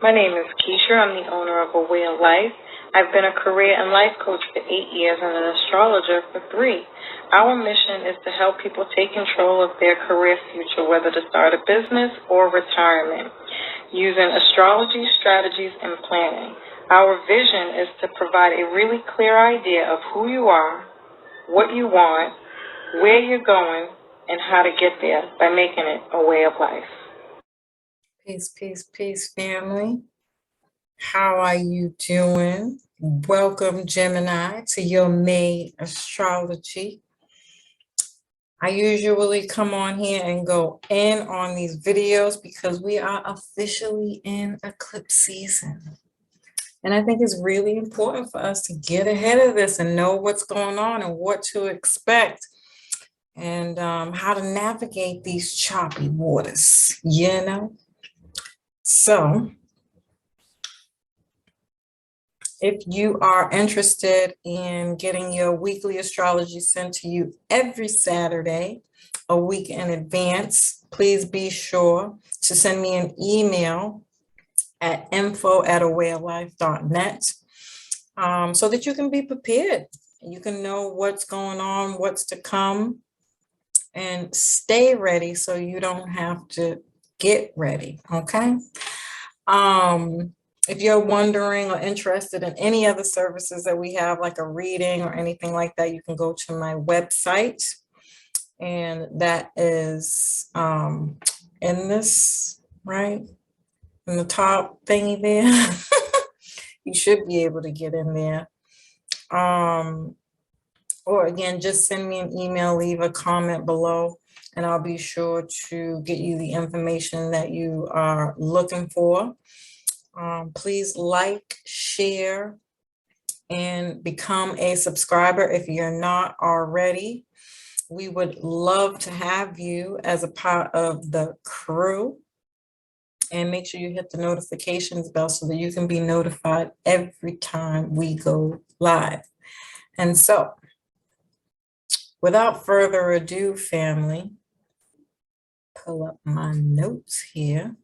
My name is Keisha. I'm the owner of A Way of Life. I've been a career and life coach for 8 years and an astrologer for 3. Our mission is to help people take control of their career future, whether to start a business or retirement, using astrology, strategies, and planning. Our vision is to provide a really clear idea of who you are, what you want, where you're going, and how to get there by making it a way of life. Peace, peace, peace, family. How are you doing? Welcome, Gemini, to your May Astrology. I usually come on here and go in on these videos because we are officially in eclipse season. And I think it's really important for us to get ahead of this and know what's going on and what to expect and how to navigate these choppy waters, you know? So, if you are interested in getting your weekly astrology sent to you every Saturday, a week in advance, please be sure to send me an email at info@awayoflife.net so that you can be prepared. You can know what's going on, what's to come, and stay ready so you don't have to get ready, okay? If you're wondering or interested in any other services that we have, like a reading or anything like that, you can go to my website. And that is in this, right? In the top thingy there. You should be able to get in there. Or again, just send me an email, leave a comment below, and I'll be sure to get you the information that you are looking for. Please like, share, and become a subscriber if you're not already. We would love to have you as a part of the crew. And make sure you hit the notifications bell so that you can be notified every time we go live. And so, without further ado, family, pull up my notes here.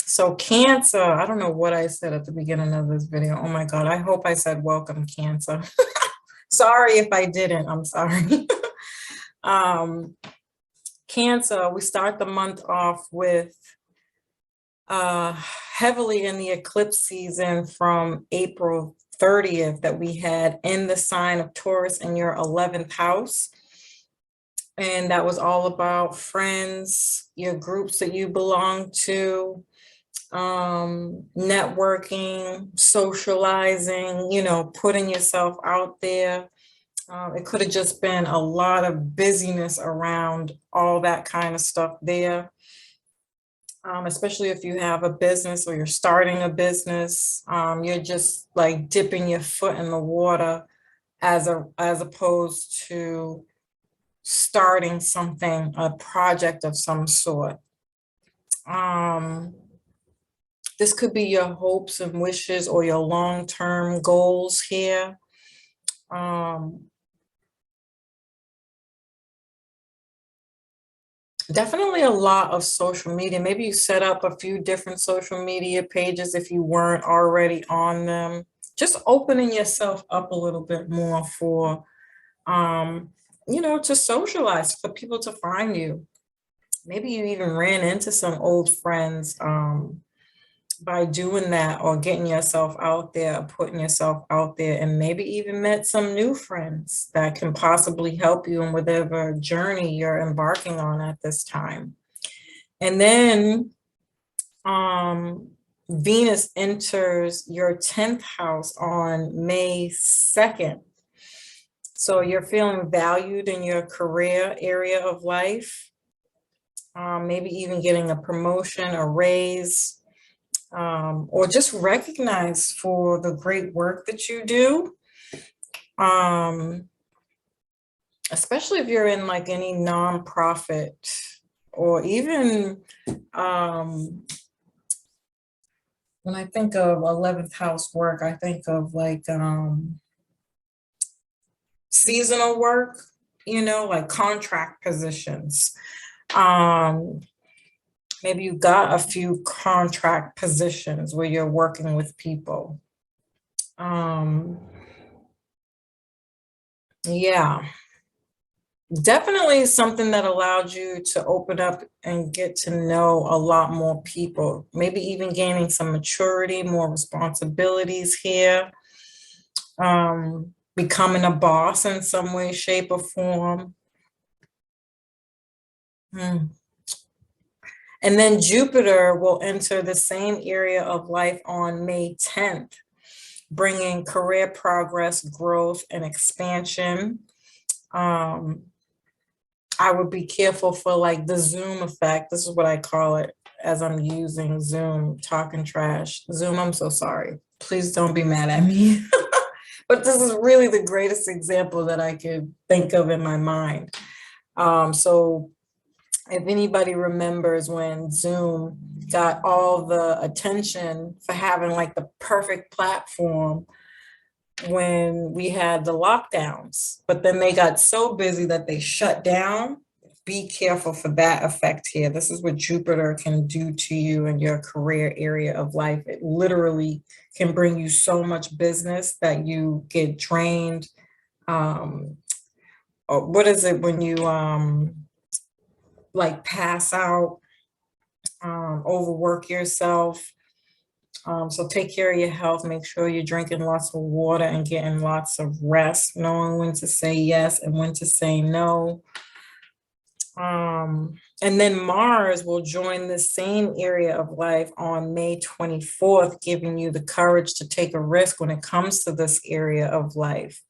So Cancer, I don't know what I said at the beginning of this video. Oh my God, I hope I said welcome, Cancer. Sorry if I didn't, I'm sorry. Cancer, we start the month off with heavily in the eclipse season from April 30th that we had in the sign of Taurus in your 11th house. And that was all about friends, your groups that you belong to, networking, socializing, you know, putting yourself out there. It could have just been a lot of busyness around all that kind of stuff there. Especially if you have a business or you're starting a business, you're just like dipping your foot in the water as opposed to starting something, a project of some sort. This could be your hopes and wishes or your long-term goals here. Definitely a lot of social media. Maybe you set up a few different social media pages if you weren't already on them. Just opening yourself up a little bit more for, you know, to socialize, for people to find you. Maybe you even ran into some old friends by doing that or getting yourself out there, putting yourself out there, and maybe even met some new friends that can possibly help you in whatever journey you're embarking on at this time. And then Venus enters your 10th house on May 2nd. So you're feeling valued in your career area of life, maybe even getting a promotion, a raise, or just recognized for the great work that you do. Especially if you're in like any nonprofit or even when I think of 11th house work, I think of like seasonal work, like contract positions. Maybe you got a few contract positions where you're working with people. Yeah, definitely something that allowed you to open up and get to know a lot more people, maybe even gaining some maturity, more responsibilities here, becoming a boss in some way, shape, or form. Hmm. And then Jupiter will enter the same area of life on May 10th, bringing career progress, growth, and expansion. Um, I would be careful for like the Zoom effect. This is what I call it as I'm using Zoom, talking trash. Zoom, I'm so sorry. Please don't be mad at me. But this is really the greatest example that I could think of in my mind. So if anybody remembers when Zoom got all the attention for having like the perfect platform when we had the lockdowns, but then they got so busy that they shut down. Be careful for that effect here. This is what Jupiter can do to you in your career area of life. It literally can bring you so much business that you get drained. Or what is it when you like pass out, overwork yourself? So take care of your health. Make sure you're drinking lots of water and getting lots of rest, knowing when to say yes and when to say no. And then Mars will join the same area of life on May 24th, giving you the courage to take a risk when it comes to this area of life.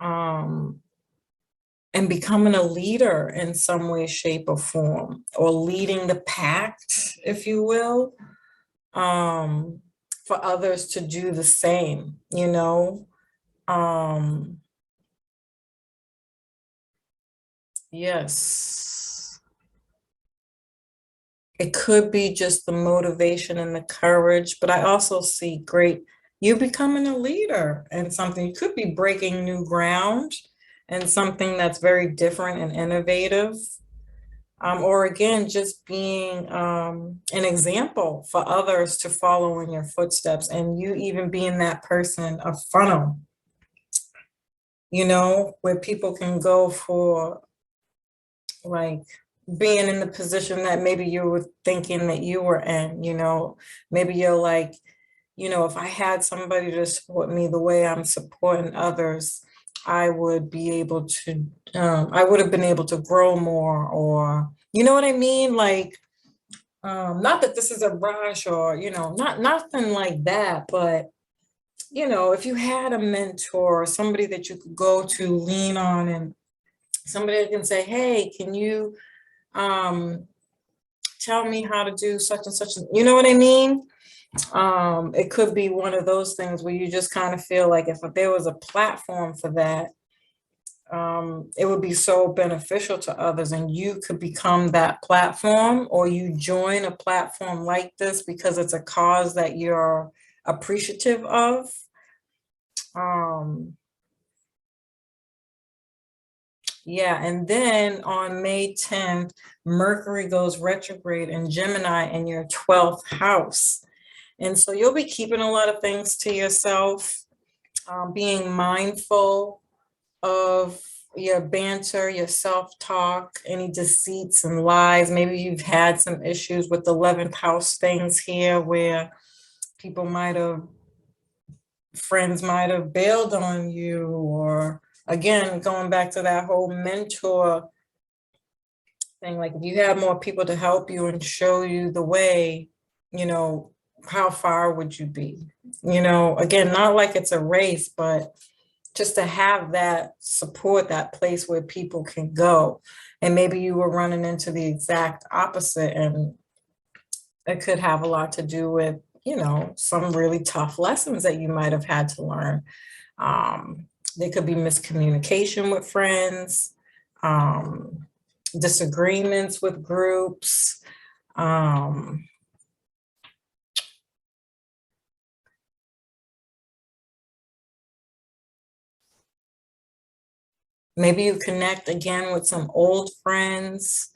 And becoming a leader in some way, shape, or form, or leading the pack, if you will, for others to do the same, Yes. It could be just the motivation and the courage, but I also see you becoming a leader and something. You could be breaking new ground and something that's very different and innovative. Or again, just being an example for others to follow in your footsteps, and you even being that person, a funnel, where people can go for like being in the position that maybe you were thinking that you were in, maybe you're like, if I had somebody to support me the way I'm supporting others, I would be able to, I would have been able to grow more, or, you know what I mean? Like, not that this is a rush or, not nothing like that, but if you had a mentor or somebody that you could go to lean on, and somebody that can say, hey, can you tell me how to do such and such, you know what I mean? It could be one of those things where you just kind of feel like if there was a platform for that, it would be so beneficial to others, and you could become that platform, or you join a platform like this because it's a cause that you're appreciative of. Yeah, and then on May 10th, Mercury goes retrograde in Gemini in your 12th house. And so you'll be keeping a lot of things to yourself, being mindful of your banter, your self-talk, any deceits and lies. Maybe you've had some issues with 11th house things here where friends might have bailed on you, or again, going back to that whole mentor thing, like if you had more people to help you and show you the way, how far would you be? Again, not like it's a race, but just to have that support, that place where people can go. And maybe you were running into the exact opposite, and it could have a lot to do with, some really tough lessons that you might have had to learn. There could be miscommunication with friends, disagreements with groups. Maybe you connect again with some old friends.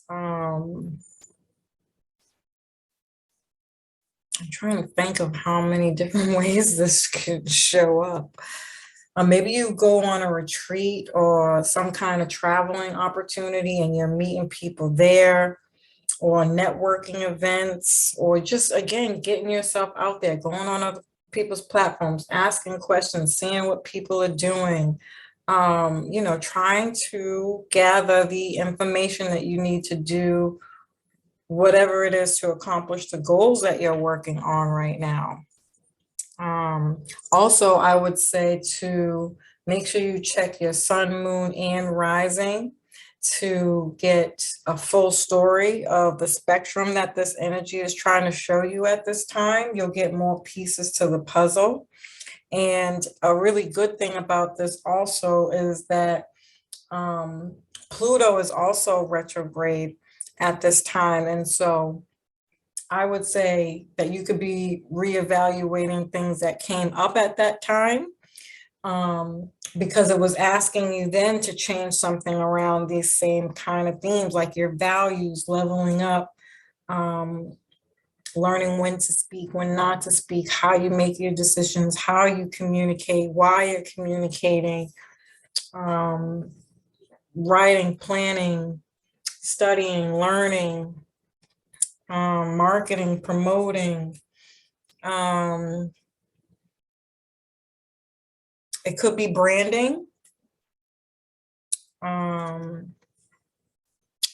I'm trying to think of how many different ways this could show up. Maybe you go on a retreat or some kind of traveling opportunity and you're meeting people there, or networking events, or just, again, getting yourself out there, going on other people's platforms, asking questions, seeing what people are doing, trying to gather the information that you need to do whatever it is to accomplish the goals that you're working on right now. Also, I would say to make sure you check your sun, moon, and rising to get a full story of the spectrum that this energy is trying to show you at this time. You'll get more pieces to the puzzle. And a really good thing about this also is that Pluto is also retrograde at this time. And so I would say that you could be reevaluating things that came up at that time, because it was asking you then to change something around these same kind of themes, like your values, leveling up, learning when to speak, when not to speak, how you make your decisions, how you communicate, why you're communicating, writing, planning, studying, learning, marketing, promoting. It could be branding.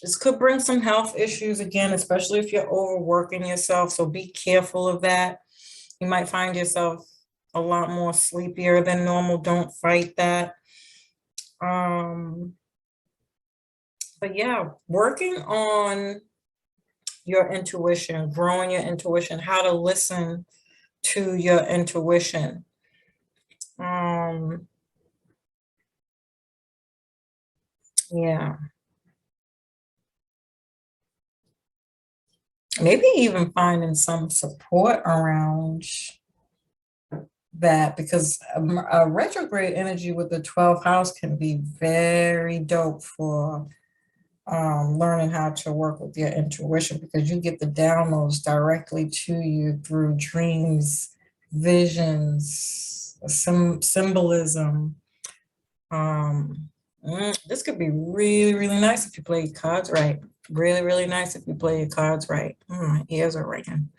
This could bring some health issues again, especially if you're overworking yourself. So be careful of that. You might find yourself a lot more sleepier than normal. Don't fight that. But yeah, working on your intuition, growing your intuition, how to listen to your intuition. Yeah. Maybe even finding some support around that, because a retrograde energy with the 12th house can be very dope for learning how to work with your intuition, because you get the downloads directly to you through dreams, visions, symbolism. This could be really, really nice if you play your cards right. Really, really nice if you play your cards right. My ears are ringing.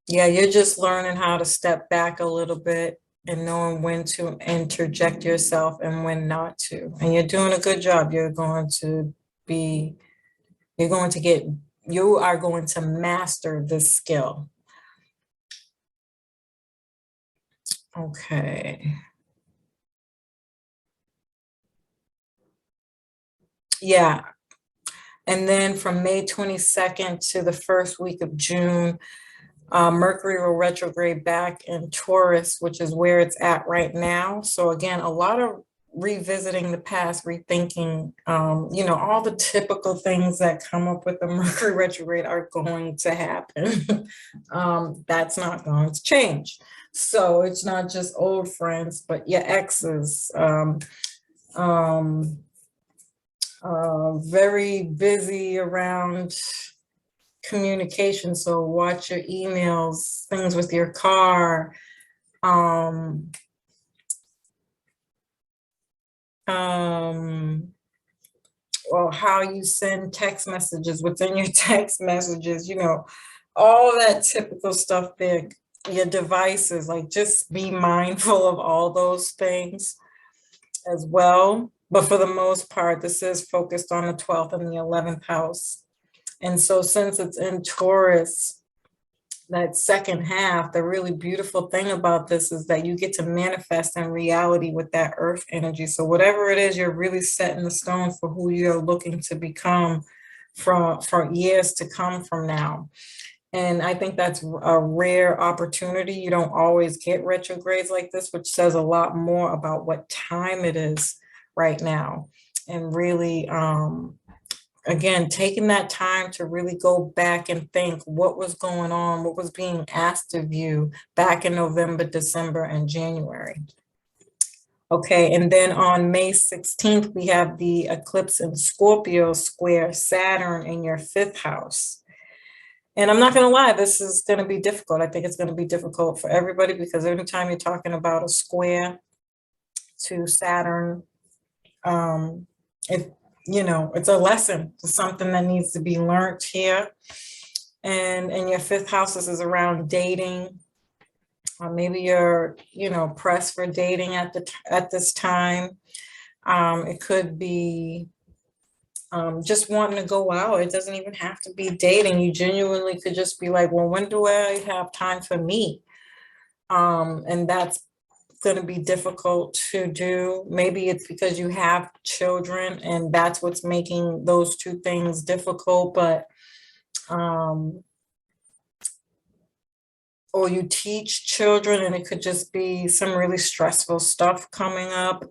Yeah, you're just learning how to step back a little bit and knowing when to interject yourself and when not to. And you're doing a good job. You are going to master this skill. Okay. Yeah. And then from May 22nd to the first week of June, Mercury will retrograde back in Taurus, which is where it's at right now. So again, a lot of revisiting the past, rethinking, all the typical things that come up with the Mercury retrograde are going to happen. That's not going to change. So it's not just old friends, but your exes, very busy around communication. So watch your emails, things with your car, or how you send text messages, what's in your text messages, all that typical stuff there, your devices, like just be mindful of all those things as well. But for the most part, this is focused on the 12th and the 11th house. And so since it's in Taurus, that second half, the really beautiful thing about this is that you get to manifest in reality with that earth energy. So whatever it is, you're really setting the stone for who you're looking to become for years to come from now. And I think that's a rare opportunity. You don't always get retrogrades like this, which says a lot more about what time it is right now. And really again, taking that time to really go back and think what was going on, what was being asked of you back in November, December, and January. Okay, and then on May 16th, we have the eclipse in Scorpio square Saturn in your fifth house. And I'm not going to lie, this is going to be difficult. I think it's going to be difficult for everybody because anytime you're talking about a square to Saturn, it, it's a lesson. It's something that needs to be learned here. And your fifth house is around dating. Maybe you're, pressed for dating at this time. It could be just wanting to go out. It doesn't even have to be dating. You genuinely could just be like, well, when do I have time for me? And that's going to be difficult to do. Maybe it's because you have children and that's what's making those two things difficult, but or you teach children and it could just be some really stressful stuff coming up,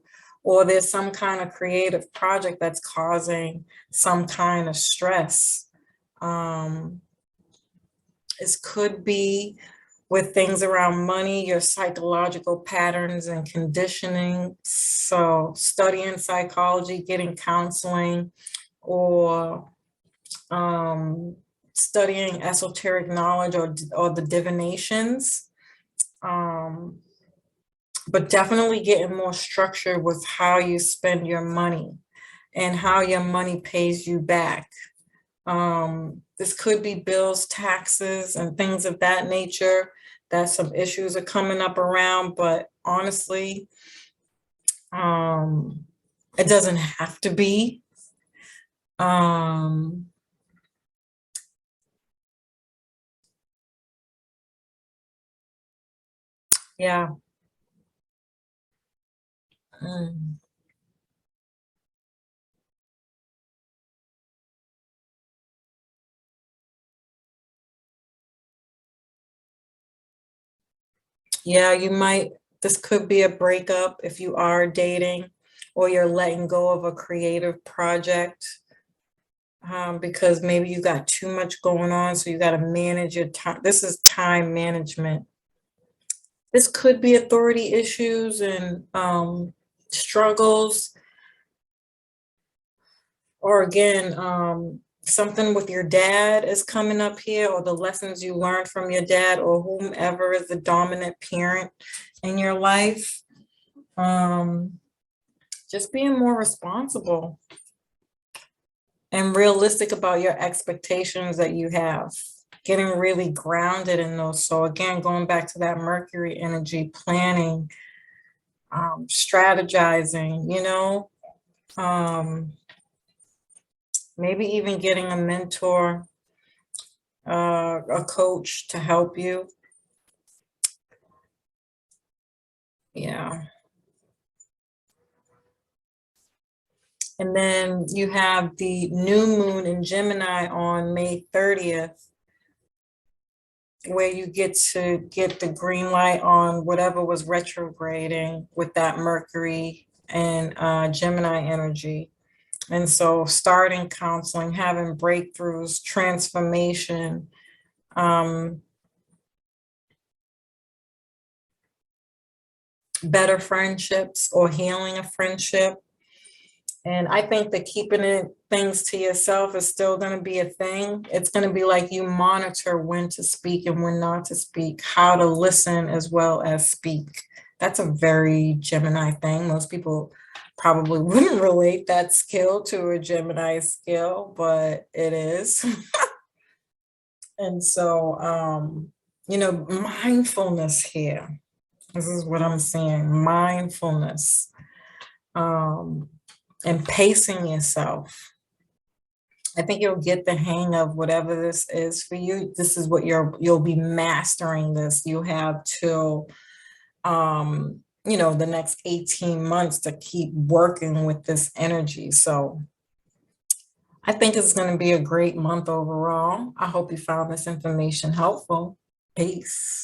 or there's some kind of creative project that's causing some kind of stress. This could be with things around money, your psychological patterns and conditioning. So studying psychology, getting counseling, or studying esoteric knowledge or the divinations. But definitely getting more structured with how you spend your money and how your money pays you back. This could be bills, taxes, and things of that nature that some issues are coming up around, but honestly, it doesn't have to be. Yeah. Mm. Yeah, this could be a breakup if you are dating or you're letting go of a creative project, because maybe you got too much going on, so you got to manage your time. This is time management. This could be authority issues and struggles, or again, something with your dad is coming up here, or the lessons you learned from your dad or whomever is the dominant parent in your life. Just being more responsible and realistic about your expectations that you have, getting really grounded in those. So again, going back to that Mercury energy, planning, strategizing, maybe even getting a mentor, a coach to help you. Yeah. And then you have the new moon in Gemini on May 30th, where you get to get the green light on whatever was retrograding with that Mercury and Gemini energy. And so starting counseling, having breakthroughs, transformation, better friendships or healing a friendship. And I think that keeping things to yourself is still going to be a thing. It's going to be like you monitor when to speak and when not to speak, how to listen as well as speak. That's a very Gemini thing. Most people probably wouldn't relate that skill to a Gemini skill, but it is. And so, mindfulness here. This is what I'm saying, mindfulness. And pacing yourself. I think you'll get the hang of whatever this is for you. This is what you'll be mastering this. You have till the next 18 months to keep working with this energy. So I think it's going to be a great month overall. I hope you found this information helpful. Peace.